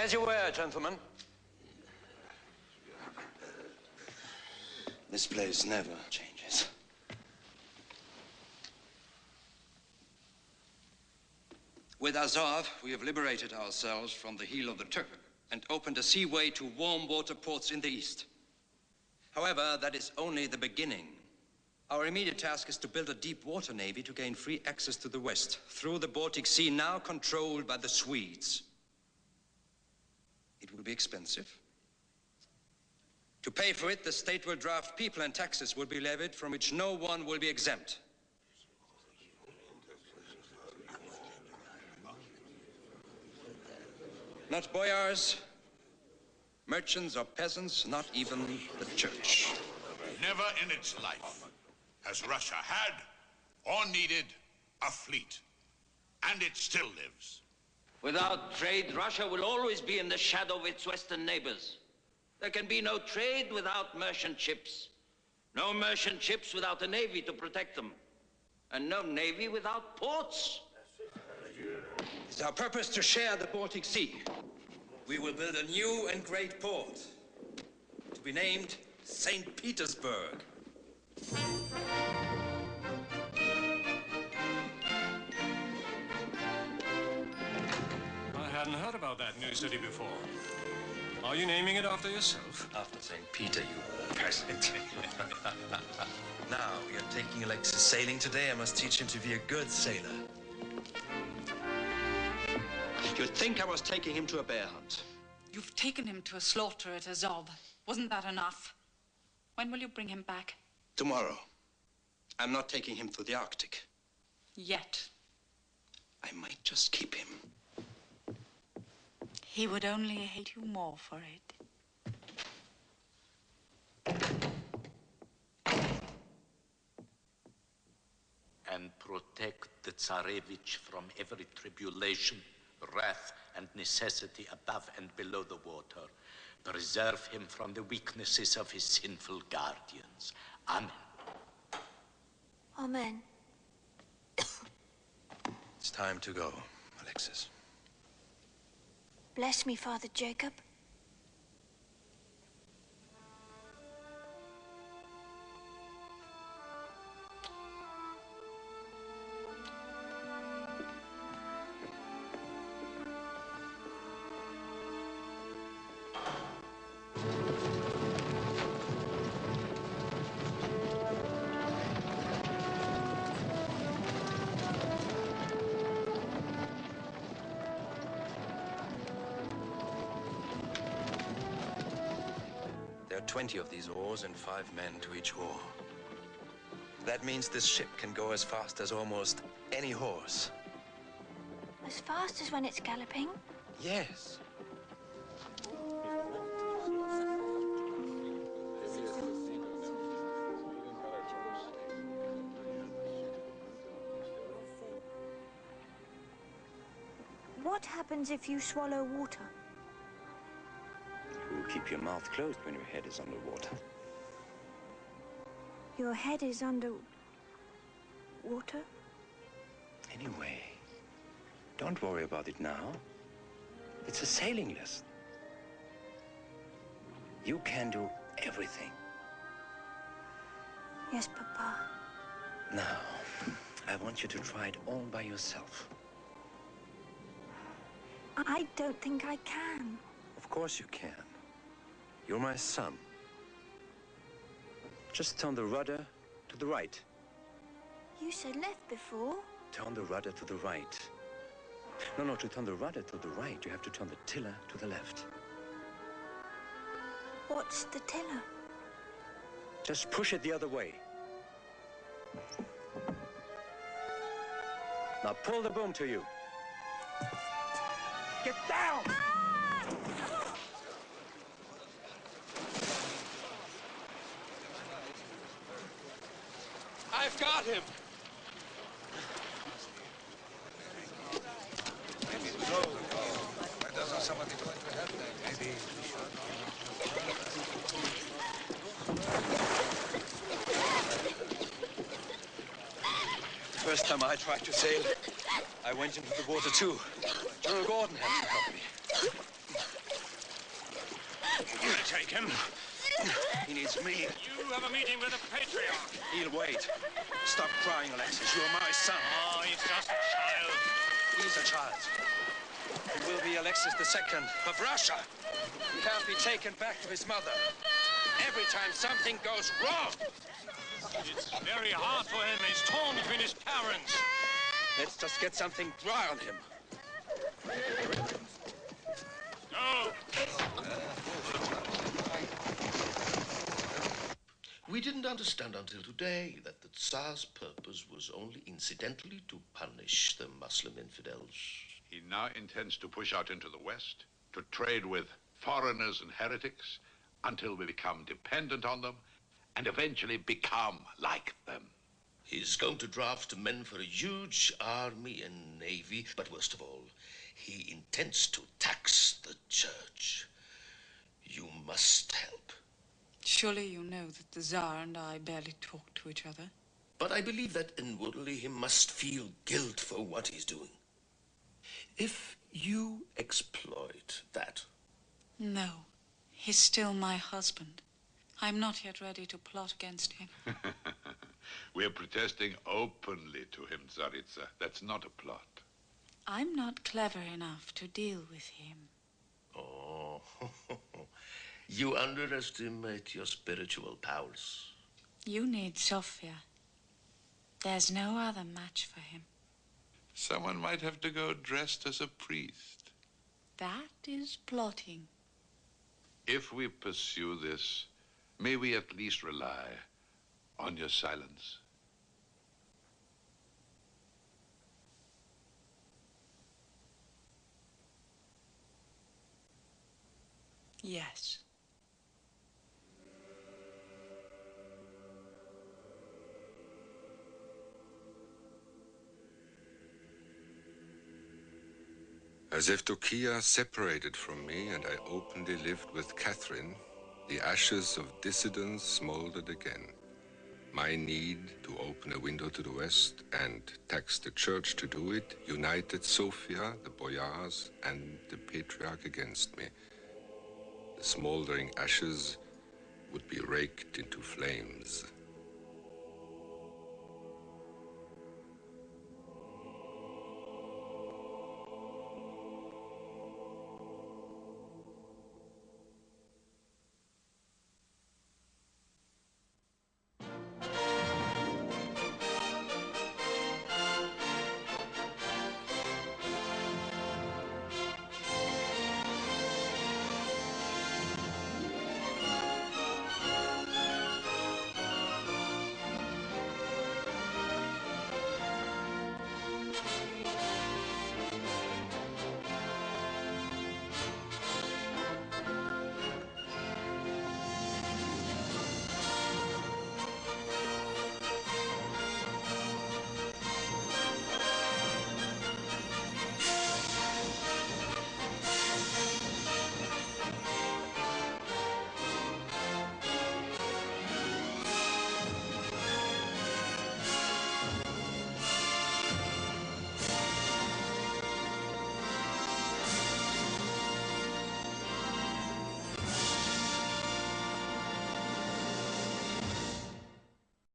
As you were, gentlemen. This place never changes. With Azov, we have liberated ourselves from the heel of the Turk and opened a seaway to warm water ports in the east. However, that is only the beginning. Our immediate task is to build a deep water navy to gain free access to the west through the Baltic Sea, now controlled by the Swedes. It will be expensive. To pay for it, the state will draft people and taxes will be levied from which no one will be exempt. Not boyars, merchants or peasants, not even the church. Never in its life has Russia had or needed a fleet. And it still lives. Without trade, Russia will always be in the shadow of its western neighbors. There can be no trade without merchant ships. No merchant ships without a navy to protect them. And no navy without ports. It's our purpose to share the Baltic Sea. We will build a new and great port, to be named St. Petersburg. I hadn't heard about that new city before. Are you naming it after yourself? After St. Peter, you peasant. Now, we are taking Alexis sailing today. I must teach him to be a good sailor. You'd think I was taking him to a bear hunt. You've taken him to a slaughter at Azov. Wasn't that enough? When will you bring him back? Tomorrow. I'm not taking him to the Arctic. Yet. I might just keep him. He would only hate you more for it. And protect the Tsarevich from every tribulation, wrath, and necessity above and below the water. Preserve him from the weaknesses of his sinful guardians. Amen. Amen. It's time to go, Alexis. Bless me, Father Jacob. There are 20 of these oars and 5 men to each oar. That means this ship can go as fast as almost any horse. As fast as when it's galloping? Yes. What happens if you swallow water? You keep your mouth closed when your head is underwater. Your head is under water? Anyway, don't worry about it now. It's a sailing lesson. You can do everything. Yes, Papa. Now, I want you to try it all by yourself. I don't think I can. Of course you can. You're my son. Just turn the rudder to the right. You said left before. Turn the rudder to the right. No, to turn the rudder to the right, you have to turn the tiller to the left. What's the tiller? Just push it the other way. Now pull the boom to you. Get down! I've got him! Doesn't somebody going to help them? Maybe. The first time I tried to sail, I went into the water too. General Gordon had to help me. Take him. He needs me. You have a meeting with the Patriarch. He'll wait. Stop crying, Alexis. You're my son. Oh, he's just a child. He's a child. He will be Alexis II of Russia. He can't be taken back to his mother. Every time something goes wrong. It's very hard for him. He's torn between his parents. Let's just get something dry on him. Go. We didn't understand until today that the Tsar's purpose was only incidentally to punish the Muslim infidels. He now intends to push out into the West, to trade with foreigners and heretics, until we become dependent on them, and eventually become like them. He's going to draft men for a huge army and navy, but worst of all, he intends to tax the church. You must help. Surely you know that the Tsar and I barely talk to each other. But I believe that inwardly he must feel guilt for what he's doing. If you exploit that... No, he's still my husband. I'm not yet ready to plot against him. We're protesting openly to him, Tsaritsa. That's not a plot. I'm not clever enough to deal with him. Oh, you underestimate your spiritual powers. You need Sophia. There's no other match for him. Someone might have to go dressed as a priest. That is plotting. If we pursue this, may we at least rely on your silence? Yes. As if Evdokia separated from me and I openly lived with Catherine, the ashes of dissidence smoldered again. My need to open a window to the west and tax the church to do it united Sophia, the boyars, and the patriarch against me. The smoldering ashes would be raked into flames.